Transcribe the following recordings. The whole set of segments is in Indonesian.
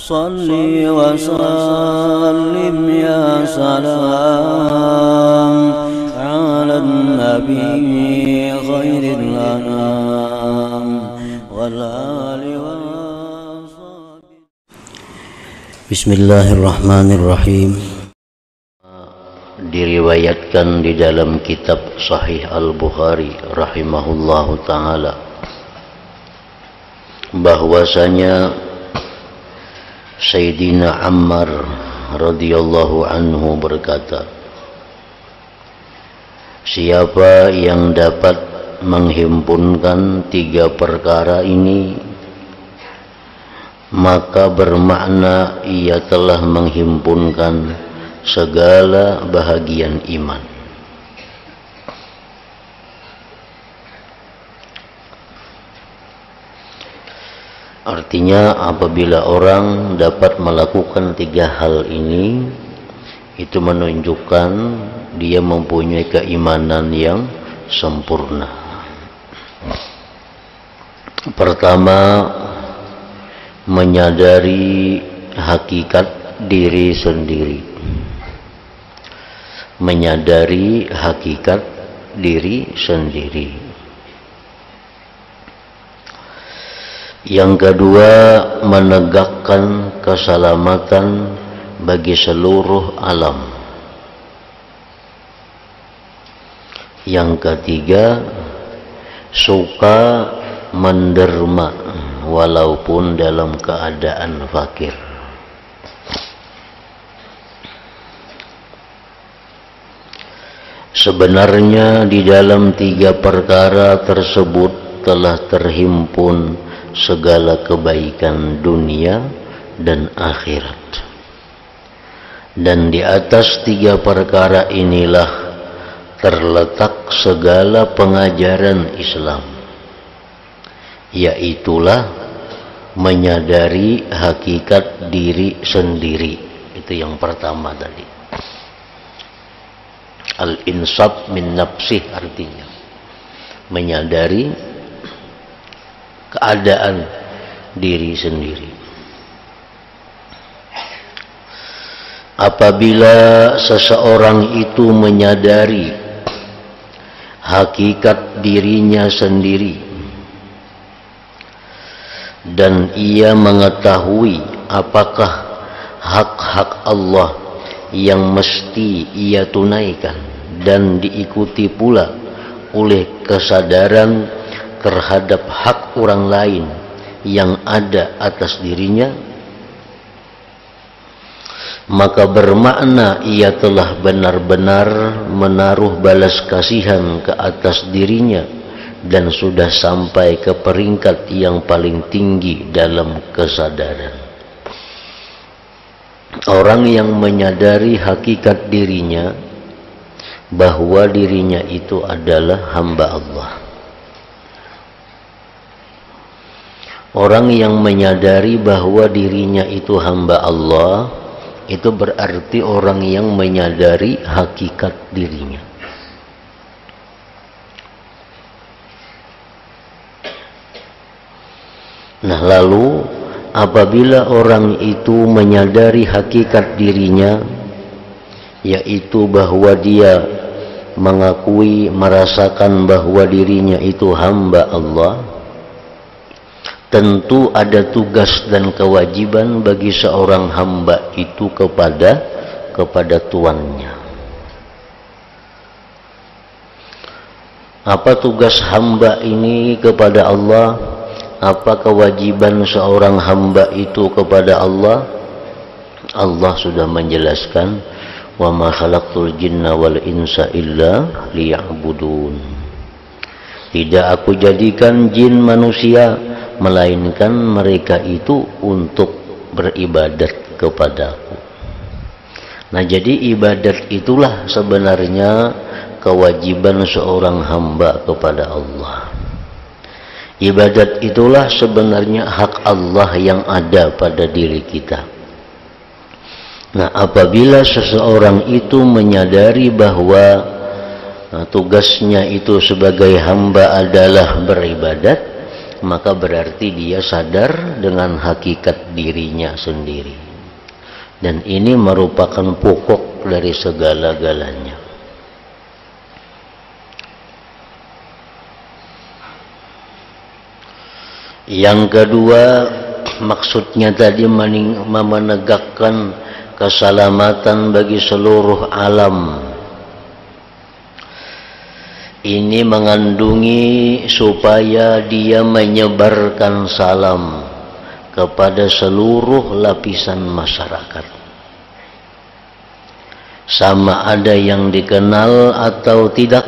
Salli wa sallim ya salam ala nabi khairil anam wal ali wa sahbihi. Bismillahirrahmanirrahim. Diriwayatkan di dalam kitab Sahih Al-Bukhari rahimahullahu ta'ala bahwasanya Sayyidina Ammar radhiyallahu anhu berkata, siapa yang dapat menghimpunkan 3 perkara ini, maka bermakna ia telah menghimpunkan segala bahagian iman. Artinya apabila orang dapat melakukan 3 hal ini, itu menunjukkan dia mempunyai keimanan yang sempurna. Pertama, menyadari hakikat diri sendiri. Menyadari hakikat diri sendiri. Yang kedua, menegakkan keselamatan bagi seluruh alam. Yang ketiga, suka menderma walaupun dalam keadaan fakir. Sebenarnya di dalam 3 perkara tersebut telah terhimpun segala kebaikan dunia dan akhirat. Dan di atas 3 perkara inilah terletak segala pengajaran Islam, yaitulah menyadari hakikat diri sendiri. Itu yang pertama tadi. Al-insab min nafsih, artinya menyadari keadaan diri sendiri. Apabila seseorang itu menyadari hakikat dirinya sendiri dan ia mengetahui apakah hak-hak Allah yang mesti ia tunaikan dan diikuti pula oleh kesadaran terhadap hak orang lain yang ada atas dirinya, maka bermakna ia telah benar-benar menaruh balas kasihan ke atas dirinya dan sudah sampai ke peringkat yang paling tinggi dalam kesadaran. Orang yang menyadari hakikat dirinya bahwa dirinya itu adalah hamba Allah. Orang yang menyadari bahwa dirinya itu hamba Allah, itu berarti orang yang menyadari hakikat dirinya. Nah, lalu apabila orang itu menyadari hakikat dirinya, yaitu bahwa dia mengakui, merasakan bahwa dirinya itu hamba Allah, tentu ada tugas dan kewajiban bagi seorang hamba itu kepada tuannya. Apa tugas hamba ini kepada Allah? Apa kewajiban seorang hamba itu kepada Allah? Allah sudah menjelaskan, wa ma khalaqtul jinna wal insa illa liya'budun. Tidak aku jadikan jin manusia melainkan mereka itu untuk beribadat kepadaku. Nah, jadi ibadat itulah sebenarnya kewajiban seorang hamba kepada Allah. Ibadat itulah sebenarnya hak Allah yang ada pada diri kita. Nah, apabila seseorang itu menyadari bahwa tugasnya itu sebagai hamba adalah beribadat, maka berarti dia sadar dengan hakikat dirinya sendiri. Dan ini merupakan pokok dari segala-galanya. Yang kedua, maksudnya tadi menegakkan keselamatan bagi seluruh alam. Ini mengandungi supaya dia menyebarkan salam kepada seluruh lapisan masyarakat. Sama ada yang dikenal atau tidak.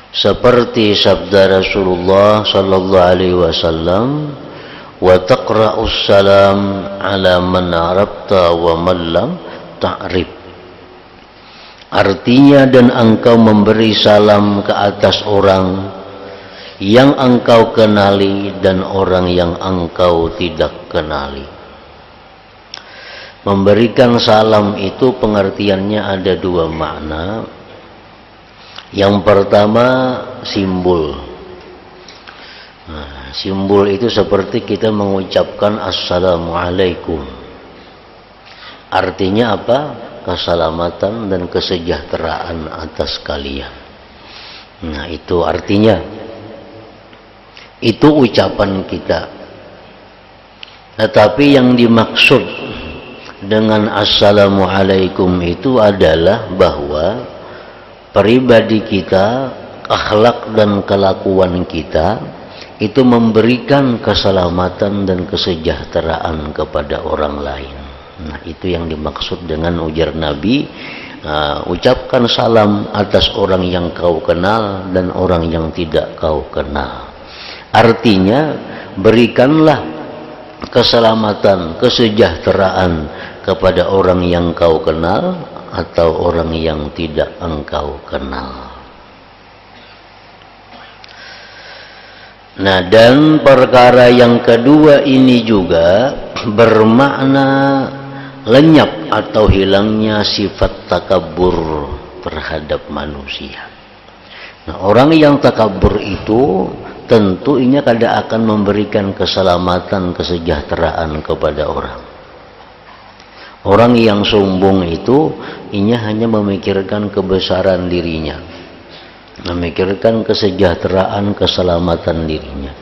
Seperti sabda Rasulullah sallallahu alaihi wasallam, wa taqra'us salam ala man arabta wa man lam ta'rif. Artinya, dan engkau memberi salam ke atas orang yang engkau kenali dan orang yang engkau tidak kenali. Memberikan salam itu pengertiannya ada dua makna. Yang pertama, simbol. Nah, simbol itu seperti kita mengucapkan Assalamualaikum. Artinya apa? Keselamatan dan kesejahteraan atas kalian. Nah, itu artinya. Itu ucapan kita. Tetapi yang dimaksud dengan Assalamualaikum itu adalah bahwa pribadi kita, akhlak dan kelakuan kita itu memberikan keselamatan dan kesejahteraan kepada orang lain. Nah, itu yang dimaksud dengan ujar Nabi, ucapkan salam atas orang yang kau kenal dan orang yang tidak kau kenal. Artinya, berikanlah keselamatan, kesejahteraan kepada orang yang kau kenal atau orang yang tidak engkau kenal. Nah, dan perkara yang kedua ini juga bermakna lenyap atau hilangnya sifat takabur terhadap manusia. Nah, orang yang takabur itu tentunya kada akan memberikan keselamatan, kesejahteraan kepada orang. Orang yang sombong itu hanya memikirkan kebesaran dirinya, memikirkan kesejahteraan, keselamatan dirinya.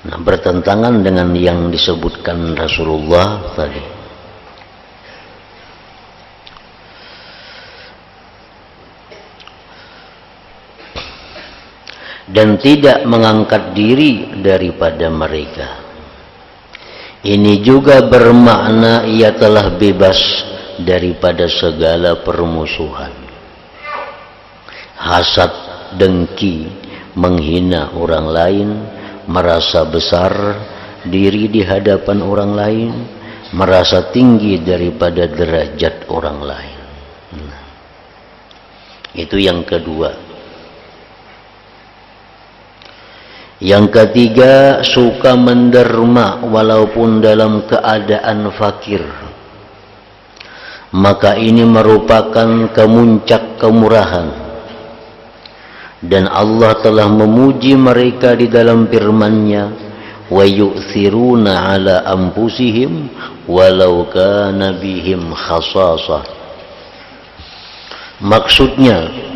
Nah, bertentangan dengan yang disebutkan Rasulullah tadi. Dan tidak mengangkat diri daripada mereka. Ini juga bermakna ia telah bebas daripada segala permusuhan, hasad, dengki, menghina orang lain, merasa besar diri di hadapan orang lain, merasa tinggi daripada derajat orang lain. Nah, itu yang kedua. Yang ketiga, suka menderma walaupun dalam keadaan fakir. Maka ini merupakan kemuncak kemurahan. Dan Allah telah memuji mereka di dalam firman-Nya, wa yu'thiruna ala anfusihim walau kana bihim khasasah. Maksudnya,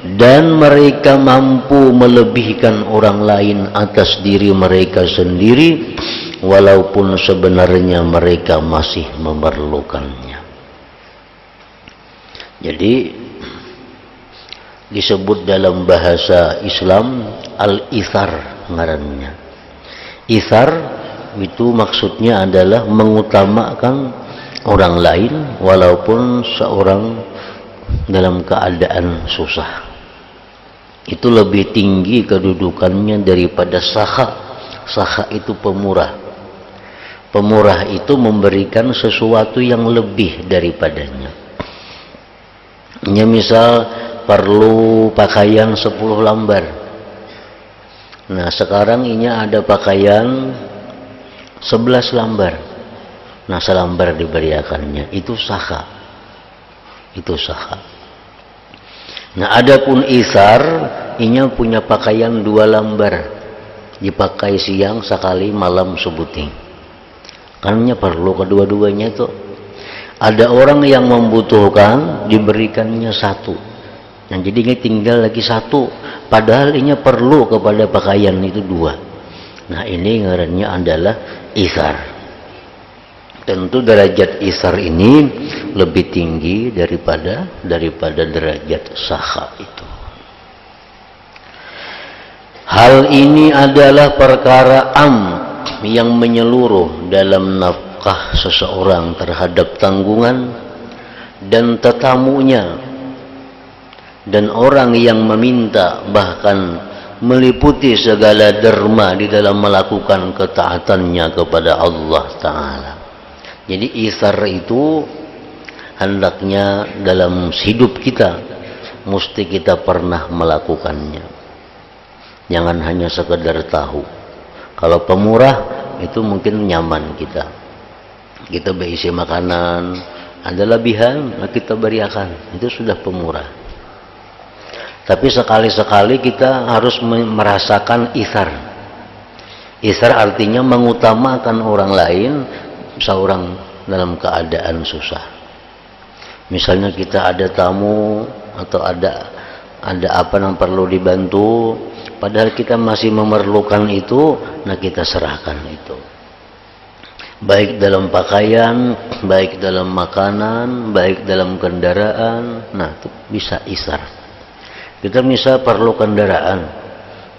dan mereka mampu melebihkan orang lain atas diri mereka sendiri walaupun sebenarnya mereka masih memerlukannya. Jadi disebut dalam bahasa Islam al-ithar ngarannya. Ithar itu maksudnya adalah mengutamakan orang lain walaupun seorang dalam keadaan susah. Itu lebih tinggi kedudukannya daripada sakha. Sakha itu pemurah. Pemurah itu memberikan sesuatu yang lebih daripadanya. Misal perlu pakaian 10 lembar. Nah, sekarang ini ada pakaian 11 lembar. Nah, selembar diberiakannya. Itu sakha. Itu sakha. Nah, adapun isar, inya punya pakaian 2 lembar. dipakai siang sekali, malam sebuting. Karena perlu kedua-duanya itu. Ada orang yang membutuhkan, diberikannya satu. Nah, jadi ini tinggal lagi satu. Padahal ini perlu kepada pakaian itu dua. Nah, ini ngarannya adalah isar. Tentu derajat isar ini lebih tinggi daripada derajat sakha itu. Hal ini adalah perkara yang menyeluruh dalam nafkah seseorang terhadap tanggungan dan tetamunya, dan orang yang meminta, bahkan meliputi segala derma di dalam melakukan ketaatannya kepada Allah Ta'ala. Jadi isar itu hendaknya dalam hidup kita mesti kita pernah melakukannya. Jangan hanya sekedar tahu. Kalau pemurah itu mungkin nyaman kita. Kita berisi makanan, ada lebihan kita beriakan, itu sudah pemurah. Tapi sekali-sekali kita harus merasakan isar. Isar artinya mengutamakan orang lain seorang dalam keadaan susah. Misalnya kita ada tamu atau ada apa yang perlu dibantu, padahal kita masih memerlukan itu, nah kita serahkan itu. Baik dalam pakaian, baik dalam makanan, baik dalam kendaraan, nah itu bisa isar. Kita bisa perlu kendaraan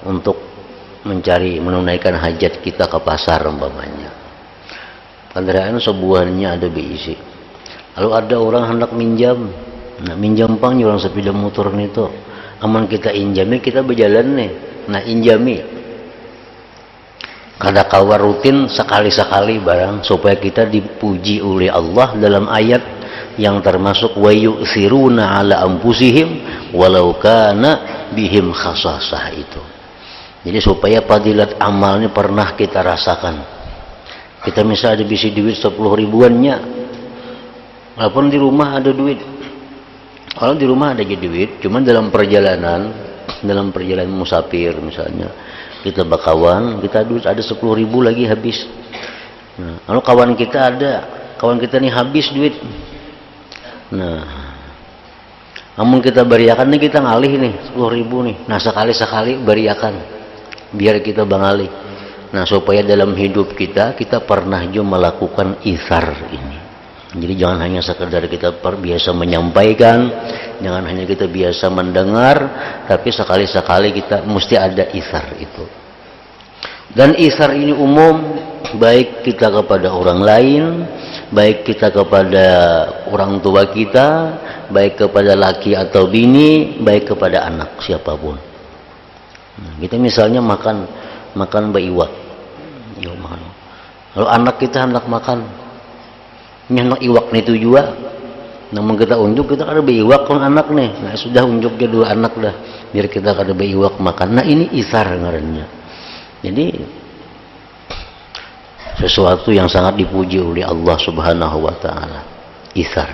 untuk menunaikan hajat kita ke pasar umpamanya. Kendaraan sebuahnya ada diisi. Lalu ada orang hendak minjam, nah minjam pang orang sepeda motor itu, aman kita injami, kita berjalan nih, nah injami. Kada kawar rutin sekali-sekali barang supaya kita dipuji oleh Allah dalam ayat yang termasuk wa yu'thiruna ala anfusihim walau kana bihim khasasah itu. Jadi supaya fadilat amalnya pernah kita rasakan. Kita misalnya ada bisi duit 10 ribuannya, walaupun di rumah ada duit. Kalau di rumah ada duit, cuman dalam perjalanan musafir misalnya, kita bakawan, kita duit ada 10 ribu lagi habis. Nah, lalu kawan kita nih habis duit. Nah, namun kita beriakan nih, kita ngalih nih 10 ribu nih. Nah, sekali-sekali beriakan, biar kita bangalih. Nah, supaya dalam hidup kita pernah juga melakukan isar ini. Jadi jangan hanya sekedar kita biasa menyampaikan, jangan hanya kita biasa mendengar, tapi sekali-sekali kita mesti ada isar itu. Dan isar ini umum, baik kita kepada orang lain, baik kita kepada orang tua kita, baik kepada laki atau bini, baik kepada anak siapapun. Nah, kita misalnya makan baiwak, lalu anak kita hendak makan, hendak iwak nih tujuan, namun kita unjuk, kita ada baiwak kalau anak nih, nah sudah unjuk dia 2 anak dah, biar kita ada baiwak makan. Nah ini isar ngarannya. Jadi sesuatu yang sangat dipuji oleh Allah Subhanahu wa Ta'ala, isar.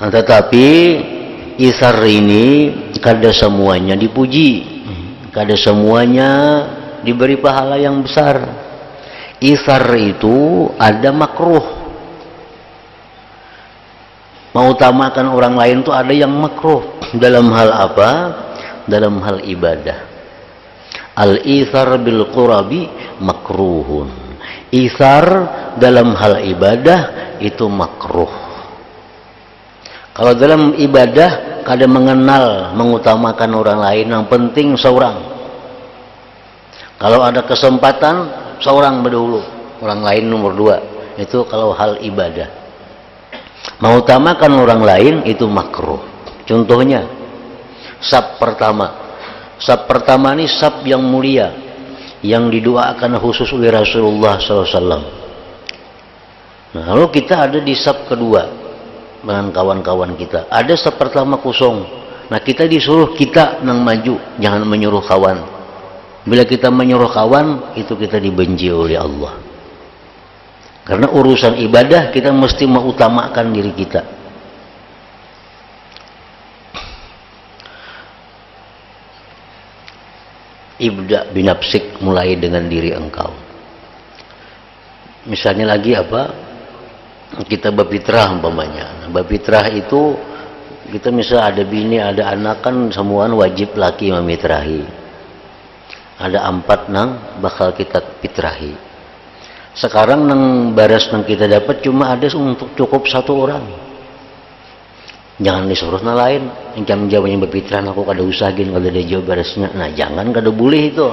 Nah, tetapi isar ini kada semuanya dipuji, kada semuanya diberi pahala yang besar. Isar itu ada makruh. Mengutamakan orang lain itu ada yang makruh. Dalam hal apa? Dalam hal ibadah. Al-isar bil qurabi makruhun. Isar dalam hal ibadah itu makruh. Kalau dalam ibadah kada mengenal mengutamakan orang lain, yang penting seorang. Kalau ada kesempatan seorang berdahulu, orang lain nomor 2. Itu kalau hal ibadah. Mengutamakan orang lain itu makruh. Contohnya sab pertama. Sab pertama ini sab yang mulia, yang didoakan khusus oleh Rasulullah SAW. Nah, lalu kita ada di sab kedua dengan kawan-kawan kita. Ada sab pertama kosong. Nah, kita disuruh kita yang maju, jangan menyuruh kawan. Bila kita menyuruh kawan, itu kita dibenci oleh Allah. Karena urusan ibadah kita mesti mengutamakan diri kita. ibda binafsik, mulai dengan diri engkau. Misalnya lagi apa, kita berfitrah umpamanya. Berfitrah itu kita misal ada bini ada anak kan semuaan wajib laki memitrahi. Ada 4 nang bakal kita fitrahi. Sekarang nang baras nang kita dapat cuma ada untuk cukup 1 orang. Jangan disuruh na lain. Yang jawabnya berfitrah aku kada usahagin kada ada jawab barasnya. Nah jangan kada boleh itu.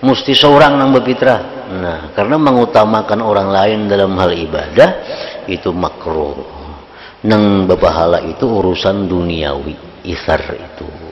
Mesti seorang nang berfitrah. Nah karena mengutamakan orang lain dalam hal ibadah itu makruh. Nang berpahala itu urusan duniawi, isar itu.